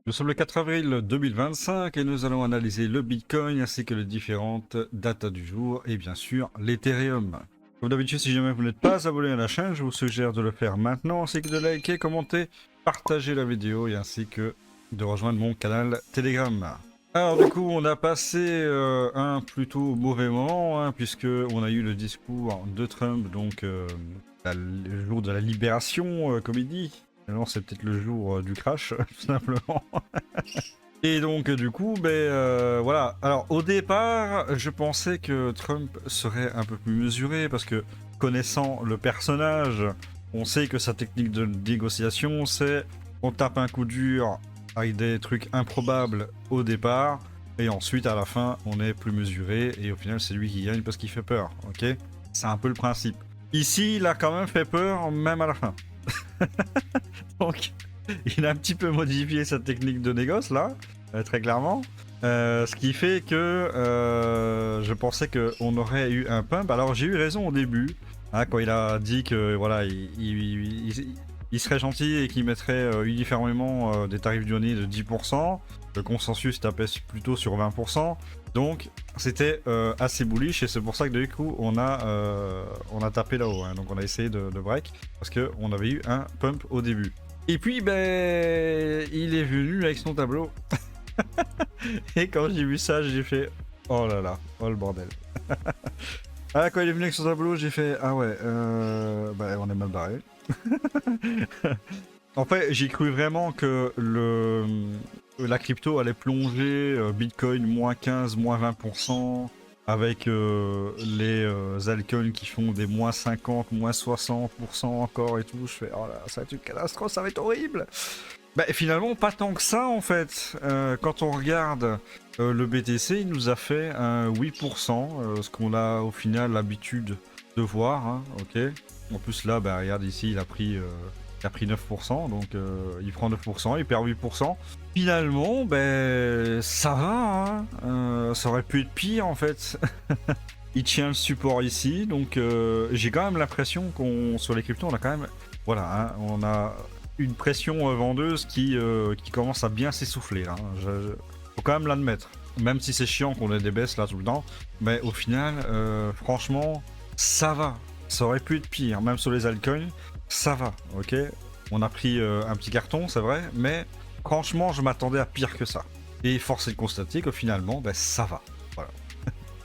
Nous sommes le 4 avril 2025 et nous allons analyser le Bitcoin ainsi que les différentes datas du jour et bien sûr l'Ethereum. Comme d'habitude, si jamais vous n'êtes pas abonné à la chaîne, je vous suggère de le faire maintenant ainsi que de liker, commenter, partager la vidéo et ainsi que de rejoindre mon canal Telegram. Alors du coup, on a passé un plutôt mauvais moment hein, puisque on a eu le discours de Trump, donc le jour de la libération, comme il dit. Alors c'est peut-être le jour du crash, tout simplement. Et donc du coup, voilà. Alors au départ, je pensais que Trump serait un peu plus mesuré parce que connaissant le personnage, on sait que sa technique de négociation, c'est on tape un coup dur avec des trucs improbables au départ et ensuite à la fin, on est plus mesuré et au final, c'est lui qui gagne parce qu'il fait peur. Ok, c'est un peu le principe. Ici, il a quand même fait peur, même à la fin. Donc, il a un petit peu modifié sa technique de négoce là, très clairement. Ce qui fait que je pensais qu'on aurait eu un pump. Alors j'ai eu raison au début, hein, quand il a dit que voilà, il serait gentil et qu'il mettrait uniformément des tarifs douaniers de 10%. Le consensus tapait plutôt sur 20%. Donc c'était assez bullish et c'est pour ça que du coup on a tapé là-haut. Hein. Donc on a essayé de break parce qu'on avait eu un pump au début. Et puis ben il est venu avec son tableau. Et quand j'ai vu ça, j'ai fait oh là là, oh le bordel. Ah, quand il est venu avec son tableau, j'ai fait ah ouais, bah on est mal barré. En fait, j'ai cru vraiment que la crypto allait plonger, Bitcoin moins 15, moins 20%, avec les altcoins qui font des moins 50, moins 60% encore et tout. Je fais, oh là, ça va être une catastrophe, ça va être horrible. Bah, finalement, pas tant que ça en fait. Quand on regarde le BTC, il nous a fait un 8%, ce qu'on a au final l'habitude de voir. Hein, ok. En plus là, bah, regarde ici, il a pris 9%, donc il prend 9%, il perd 8%. Finalement, ben ça va, hein. Ça aurait pu être pire en fait. Il tient le support ici, donc j'ai quand même l'impression qu'on sur les cryptos, on a quand même, voilà, hein, on a une pression vendeuse qui commence à bien s'essouffler. Hein. Faut quand même l'admettre, même si c'est chiant qu'on ait des baisses là tout le temps, mais au final, franchement, ça va. Ça aurait pu être pire, même sur les altcoins, ça va, ok. On a pris un petit carton, c'est vrai, mais franchement, je m'attendais à pire que ça. Et force est de constater que finalement, ben, ça va. Voilà.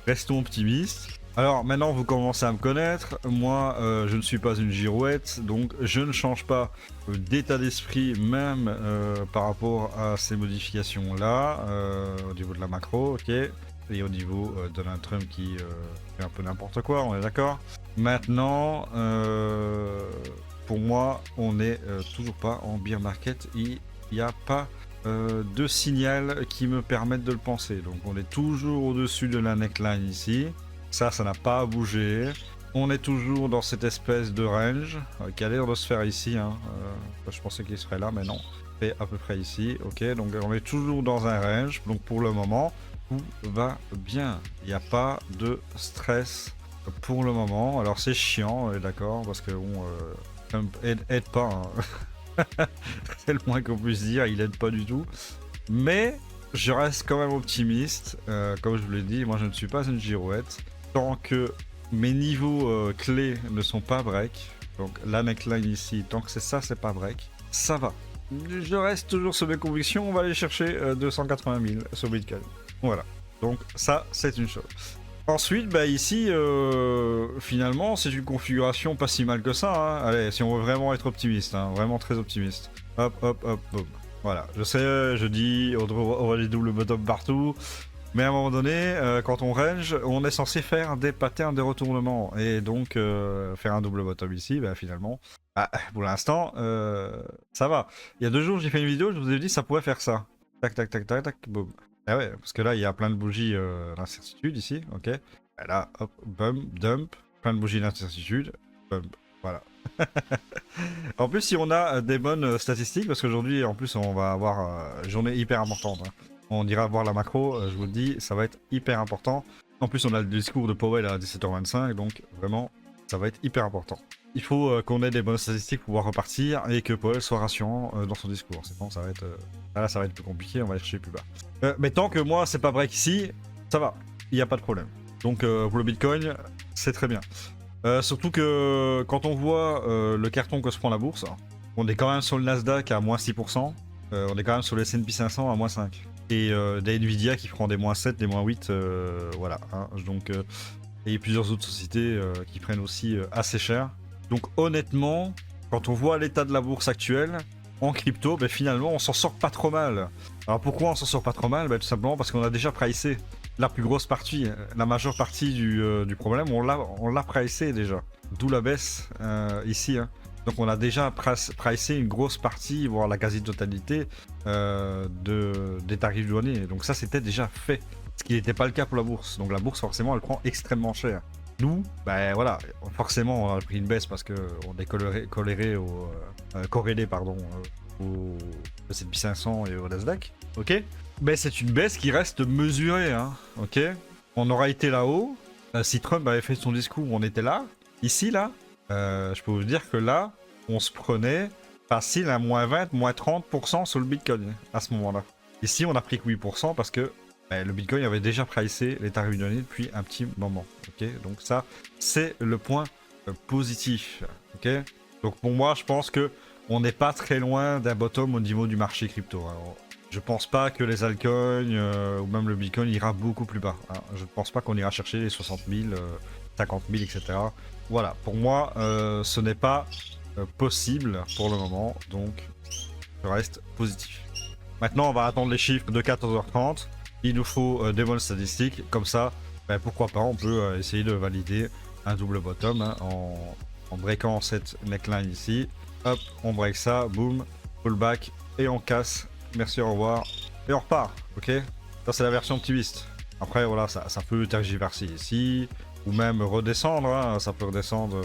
Restons optimistes. Alors maintenant, vous commencez à me connaître. Moi, je ne suis pas une girouette, donc je ne change pas d'état d'esprit, même par rapport à ces modifications-là, au niveau de la macro, ok. Et au niveau de Donald Trump qui fait un peu n'importe quoi, on est d'accord. Maintenant, pour moi, on n'est toujours pas en bear market. Il n'y a pas de signal qui me permettent de le penser. Donc on est toujours au-dessus de la neckline ici. Ça n'a pas bougé. On est toujours dans cette espèce de range qui a l'air de se faire ici. Hein. Je pensais qu'il serait là, mais non. C'est à peu près ici. Ok, donc on est toujours dans un range. Donc pour le moment, tout va bien. Il n'y a pas de stress pour le moment. Alors c'est chiant, d'accord, parce que bon, Trump aide pas. Hein. C'est le moins qu'on puisse dire. Il aide pas du tout. Mais je reste quand même optimiste. Comme je vous l'ai dit, moi je ne suis pas une girouette. Tant que mes niveaux clés ne sont pas break, donc la neckline ici, tant que c'est ça, c'est pas break, ça va. Je reste toujours sur mes convictions, on va aller chercher 280 000 sur Bitcoin. Voilà, donc ça, c'est une chose. Ensuite, bah ici, finalement, c'est une configuration pas si mal que ça. Hein. Allez, si on veut vraiment être optimiste, hein, vraiment très optimiste. Hop, hop, hop, hop. Voilà, je sais, je dis, on va les double bottom partout. Mais à un moment donné, quand on range, on est censé faire des patterns de retournement. Et donc, faire un double bottom ici, bah, finalement, pour l'instant, ça va. Il y a 2 jours, j'ai fait une vidéo, je vous ai dit, ça pourrait faire ça. Tac, tac, tac, tac, tac, boum. Ah ouais, parce que là, il y a plein de bougies d'incertitude ici, ok. Et là, hop, bump, dump, plein de bougies d'incertitude, bump, voilà. En plus, si on a des bonnes statistiques, parce qu'aujourd'hui, en plus, on va avoir une journée hyper importante. Hein. On ira voir la macro, je vous le dis, ça va être hyper important. En plus, on a le discours de Powell à 17h25, donc vraiment, ça va être hyper important. il faut qu'on ait des bonnes statistiques pour pouvoir repartir et que Powell soit rassurant dans son discours. Sinon, ça va être, là, ça va être plus compliqué, on va aller chercher plus bas. Mais tant que moi, c'est pas break ici, ça va, il n'y a pas de problème. Donc pour le Bitcoin, c'est très bien. Surtout que quand on voit le carton que se prend la bourse, on est quand même sur le Nasdaq à moins 6%, on est quand même sur le S&P 500 à moins 5%. Et des Nvidia qui prend des moins 7, des moins 8, voilà. Hein, donc, et plusieurs autres sociétés qui prennent aussi assez cher. Donc honnêtement, quand on voit l'état de la bourse actuelle, en crypto, ben, finalement on s'en sort pas trop mal. Alors pourquoi on s'en sort pas trop mal? Ben, tout simplement parce qu'on a déjà pricé la plus grosse partie, la majeure partie du problème, on l'a pricé déjà. D'où la baisse ici. Hein. Donc on a déjà pricé une grosse partie, voire la quasi-totalité des tarifs douaniers. Donc ça c'était déjà fait, ce qui n'était pas le cas pour la bourse. Donc la bourse forcément elle prend extrêmement cher. Nous, ben voilà, forcément on a pris une baisse parce qu'on est corrélé au S&P 500 et au Nasdaq, ok. Mais c'est une baisse qui reste mesurée, hein, ok. On aura été là-haut, si Trump avait fait son discours, on était là. Ici, là, je peux vous dire que là, on se prenait facile à moins 20, moins 30% sur le Bitcoin à ce moment-là. Ici, on a pris que 8% parce que le Bitcoin avait déjà pricé les tarifs douaniers depuis un petit moment. Ok, donc ça, c'est le point positif. Ok, donc pour moi, je pense que on n'est pas très loin d'un bottom au niveau du marché crypto. Alors, je pense pas que les altcoins ou même le Bitcoin ira beaucoup plus bas. Hein. Je ne pense pas qu'on ira chercher les 60 000, 50 000, etc. Voilà, pour moi, ce n'est pas possible pour le moment, donc je reste positif. Maintenant, on va attendre les chiffres de 14h30. Il nous faut des bonnes statistiques, comme ça, ben, pourquoi pas, on peut essayer de valider un double bottom hein, en breakant cette neckline ici. Hop, on break ça, boum, pullback, et on casse. Merci, au revoir, et on repart, ok. Ça, c'est la version optimiste. Après, voilà, ça peut tergiverser ici, ou même redescendre, hein, ça peut redescendre,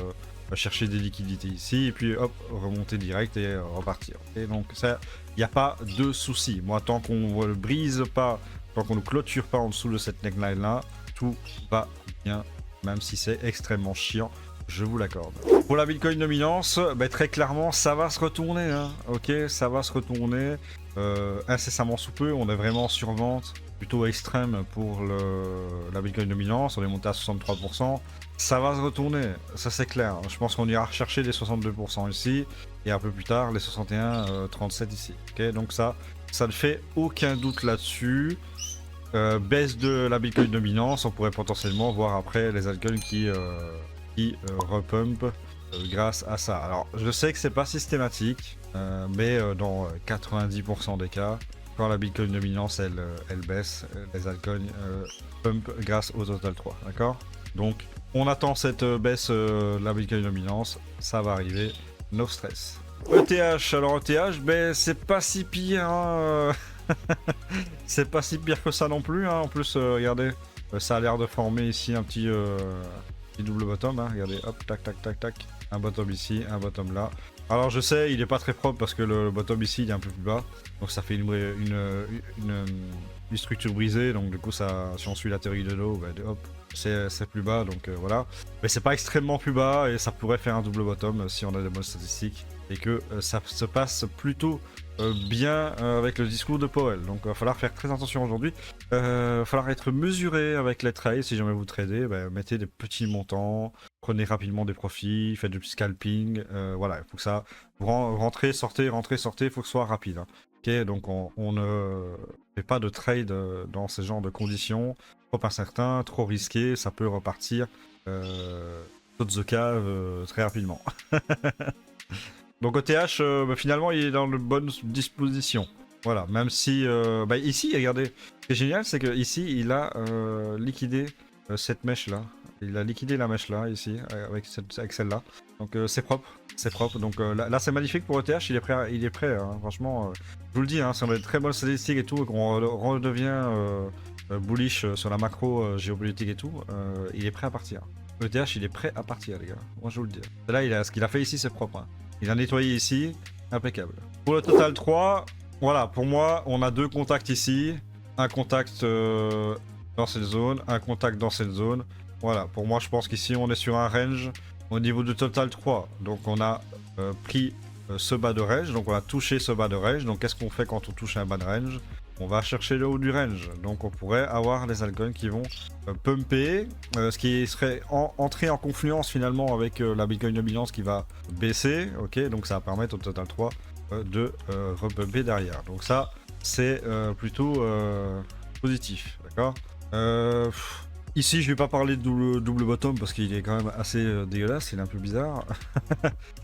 chercher des liquidités ici, et puis hop, remonter direct et repartir. Okay, donc, ça, il n'y a pas de souci. Moi, tant qu'on ne brise pas, tant qu'on ne clôture pas en dessous de cette neckline là, tout va bien, même si c'est extrêmement chiant, je vous l'accorde. Pour la Bitcoin dominance, ben, très clairement, ça va se retourner, hein, ok, ça va se retourner incessamment sous peu. On est vraiment sur vente plutôt extrême pour la Bitcoin dominance, on est monté à 63%. Ça va se retourner, ça c'est clair. Je pense qu'on ira rechercher les 62% ici, et un peu plus tard les 61, 37 ici. Ok, donc ça ne fait aucun doute là-dessus. Baisse de la Bitcoin dominance, on pourrait potentiellement voir après les altcoins qui repump grâce à ça. Alors je sais que c'est pas systématique, mais dans 90% des cas, quand la Bitcoin dominance elle baisse, les altcoins pump grâce au Total 3, d'accord. Donc on attend cette baisse de la Bitcoin dominance, ça va arriver, no stress. ETH, alors ETH, ben c'est pas si pire, hein, c'est pas si pire que ça non plus, hein. En plus, regardez, ça a l'air de former ici un petit double bottom, hein. Regardez, hop, tac, tac, tac, tac, un bottom ici, un bottom là. Alors je sais, il est pas très propre parce que le bottom ici il est un peu plus bas, donc ça fait une structure brisée, donc du coup ça, si on suit la théorie de l'eau, ben, hop, c'est plus bas, donc voilà. Mais c'est pas extrêmement plus bas et ça pourrait faire un double bottom si on a des bonnes statistiques et que ça se passe plutôt bien avec le discours de Powell. Donc il va falloir faire très attention aujourd'hui. Il va falloir être mesuré avec les trades. Si jamais vous tradez, ben, mettez des petits montants, prenez rapidement des profits, faites du scalping. Voilà, il faut que ça rentrez, sortez, il faut que ce soit rapide. Hein. Ok, donc on ne fait pas de trade dans ce genre de conditions. Trop incertain, trop risqué, ça peut repartir saute the cave très rapidement. Donc ETH, bah, finalement, il est dans de bonnes dispositions. Voilà, même si... bah, ici, regardez, ce qui est génial, c'est que ici il a liquidé cette mèche-là. Il a liquidé la mèche-là, ici, avec celle-là. Donc c'est propre, c'est propre. Donc là, c'est magnifique pour ETH, il est prêt hein. Franchement, je vous le dis, hein, si on a de très bonnes statistiques et tout, et qu'on redevient bullish sur la macro géopolitique et tout, il est prêt à partir. ETH, il est prêt à partir, les gars. Moi, je vous le dis. Là, ce qu'il a fait ici, c'est propre. Hein. Il a nettoyé ici, impeccable. Pour le Total 3, voilà, pour moi, on a deux contacts ici. Un contact dans cette zone, un contact dans cette zone. Voilà, pour moi, je pense qu'ici, on est sur un range Au niveau de Total 3, donc on a pris ce bas de range, donc on a touché ce bas de range. Donc qu'est-ce qu'on fait quand on touche un bas de range? On va chercher le haut du range. Donc on pourrait avoir les altcoins qui vont pumper, ce qui serait entrer en confluence finalement avec la Bitcoin dominance qui va baisser. Ok, donc ça va permettre au Total 3 de repumper derrière. Donc ça, c'est plutôt positif, d'accord. Ici, je vais pas parler de double bottom parce qu'il est quand même assez dégueulasse, il est un peu bizarre.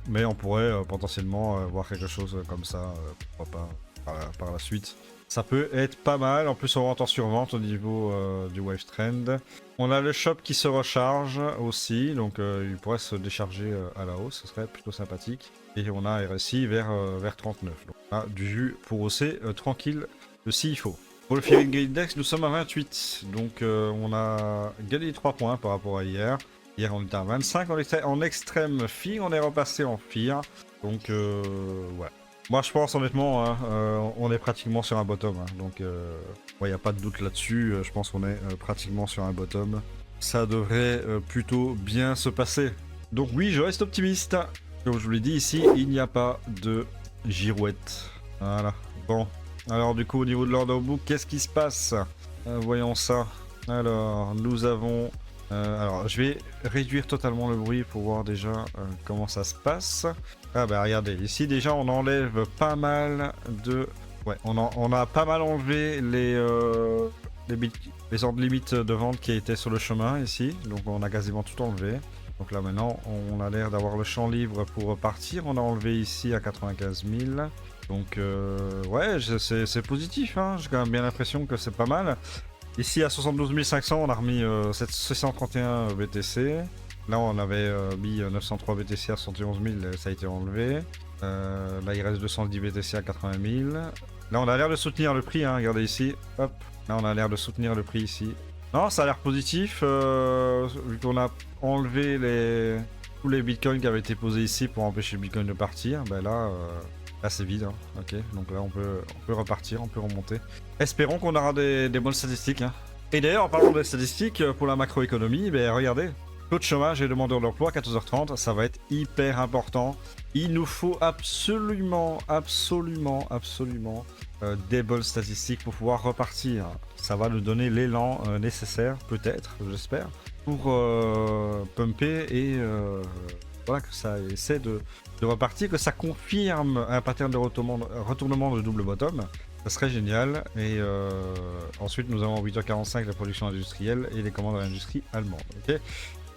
Mais on pourrait potentiellement voir quelque chose comme ça, pourquoi pas, par la suite. Ça peut être pas mal, en plus on rentre en survente au niveau du wave trend. On a le shop qui se recharge aussi, donc il pourrait se décharger à la hausse, ce serait plutôt sympathique. Et on a RSI vers 39, donc on a du jus pour hausser tranquille s'il faut. Pour le Fearing Index, nous sommes à 28, donc on a gagné 3 points par rapport à hier. Hier on était à 25, en extrême Fear, on est repassé en Fear, donc ouais. Moi je pense honnêtement, hein, on est pratiquement sur un bottom, hein, donc il n'y a pas de doute là-dessus, je pense qu'on est pratiquement sur un bottom. Ça devrait plutôt bien se passer. Donc oui, je reste optimiste. Comme je vous l'ai dit ici, il n'y a pas de girouette. Voilà, bon. Alors du coup au niveau de l'order book, qu'est-ce qui se passe? Voyons ça. Alors nous avons... alors je vais réduire totalement le bruit pour voir déjà comment ça se passe. Ah bah regardez, ici déjà on enlève pas mal de... Ouais, on a pas mal enlevé les ordres limites de vente qui étaient sur le chemin ici. Donc on a quasiment tout enlevé. Donc là maintenant on a l'air d'avoir le champ libre pour repartir. On a enlevé ici à 95 000. Donc ouais, c'est positif, hein. J'ai quand même bien l'impression que c'est pas mal. Ici à 72 500 on a remis 631 BTC. Là on avait mis 903 BTC à 71 000, ça a été enlevé. Là il reste 210 BTC à 80 000. Là on a l'air de soutenir le prix, hein. Regardez ici, hop. Là on a l'air de soutenir le prix ici. Non, ça a l'air positif, vu qu'on a enlevé tous les bitcoins qui avaient été posés ici pour empêcher le bitcoin de partir. Ben là... Là c'est vide, hein. Ok, donc là on peut repartir, on peut remonter. Espérons qu'on aura des bonnes statistiques, hein. Et d'ailleurs en parlant des statistiques pour la macroéconomie, ben regardez, taux de chômage et demandeurs d'emploi 14h30, ça va être hyper important. Il nous faut absolument des bonnes statistiques pour pouvoir repartir. Ça va nous donner l'élan nécessaire, peut-être, j'espère, pour pumper et voilà, que ça essaie de repartir, que ça confirme un pattern de retournement de double bottom. Ça serait génial. Et ensuite, nous avons 8h45 la production industrielle et les commandes à l'industrie allemande. Okay,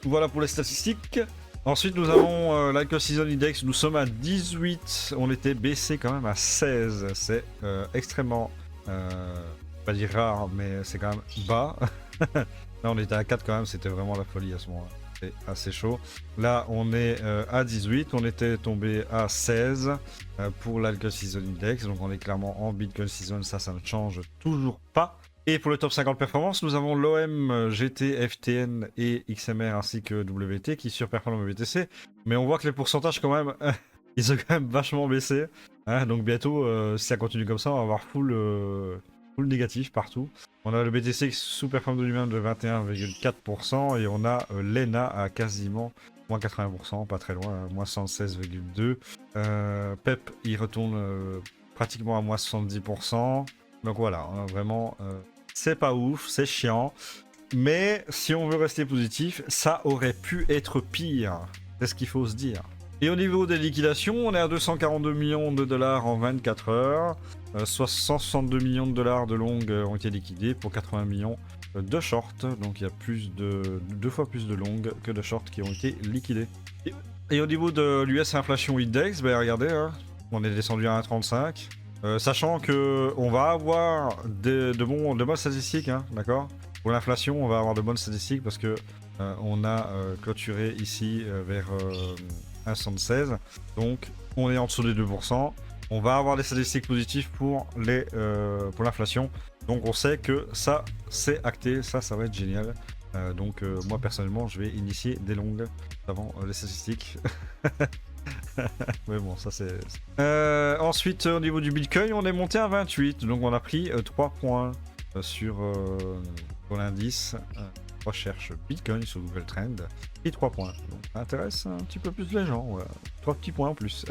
voilà pour les statistiques. Ensuite, nous avons l'Alcohol Season Index. Nous sommes à 18. On était baissé quand même à 16. C'est extrêmement, pas dire rare, mais c'est quand même bas. Là, on était à 4 quand même. C'était vraiment la folie à ce moment-là. C'est assez chaud. Là, on est à 18. On était tombé à 16 pour l'Alcohol Season Index. Donc, on est clairement en Bitcoin Season. Ça ne change toujours pas. Et pour le top 50 performance, nous avons l'OM, GT, FTN et XMR ainsi que WT qui surperforment le BTC. Mais on voit que les pourcentages, quand même, ils ont quand même vachement baissé. Hein, donc, bientôt, si ça continue comme ça, on va avoir full négatif partout. On a le BTC qui sous-performe de lui-même de 21,4% et on a l'ENA à quasiment moins 80%, pas très loin, moins 76,2%. PEP, il retourne pratiquement à moins 70%. Donc voilà, vraiment, c'est pas ouf, c'est chiant. Mais si on veut rester positif, ça aurait pu être pire. C'est ce qu'il faut se dire. Et au niveau des liquidations, on est à 242 millions de dollars en 24 heures. 162 millions de dollars de long ont été liquidés pour 80 millions de shorts. Donc il y a deux fois plus de long que de shorts qui ont été liquidés. Et au niveau de l'US Inflation Index, ben regardez, hein, on est descendu à 1,35. Sachant que on va avoir de bonnes statistiques, hein, d'accord. Pour l'inflation, on va avoir de bonnes statistiques parce que on a clôturé ici vers 1,76. Donc on est en dessous des 2%. On va avoir des statistiques positives pour l'inflation. Donc on sait que ça c'est acté, ça va être génial. Donc moi personnellement je vais initier des longues avant les statistiques. Mais bon, ça c'est... ensuite, au niveau du Bitcoin, on est monté à 28. Donc on a pris 3 points sur l'indice. recherche Bitcoin sur Google Trend et 3 points. Donc ça intéresse un petit peu plus les gens, voilà. 3 petits points en plus.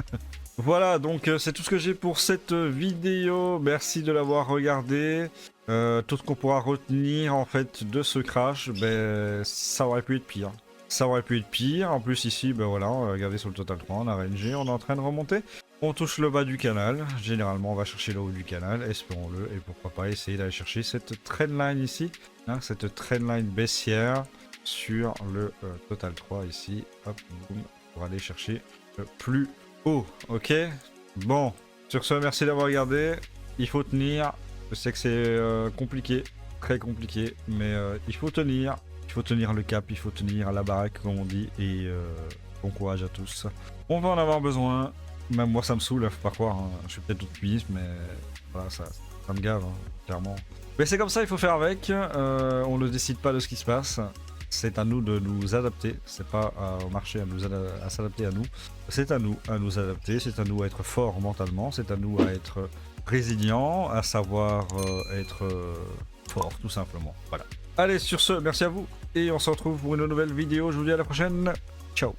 Voilà, donc c'est tout ce que j'ai pour cette vidéo. Merci de l'avoir regardé. Tout ce qu'on pourra retenir en fait de ce crash, ben, ça aurait pu être pire. Ça aurait pu être pire. En plus ici, ben voilà, regardez sur le Total 3, on a RNG, on est en train de remonter. On touche le bas du canal. Généralement, on va chercher le haut du canal, espérons-le. Et pourquoi pas essayer d'aller chercher cette trendline ici, hein, cette trendline baissière sur le Total 3 ici. Hop, boum, pour aller chercher plus haut. Ok. Bon, sur ce, merci d'avoir regardé. Il faut tenir. Je sais que c'est compliqué, très compliqué, mais il faut tenir. Il faut tenir le cap, il faut tenir la baraque, comme on dit. Et bon courage à tous. On va en avoir besoin. Même moi, ça me saoule, faut pas croire. Hein. Je suis peut-être optimiste, mais voilà, ça me gave, hein, clairement. Mais c'est comme ça, il faut faire avec. On ne décide pas de ce qui se passe. C'est à nous de nous adapter. C'est pas au marché à s'adapter à nous. C'est à nous adapter. C'est à nous à être forts mentalement. C'est à nous à être résilients, à savoir être fort, tout simplement. Voilà. Allez, sur ce, merci à vous. Et on se retrouve pour une nouvelle vidéo. Je vous dis à la prochaine. Ciao.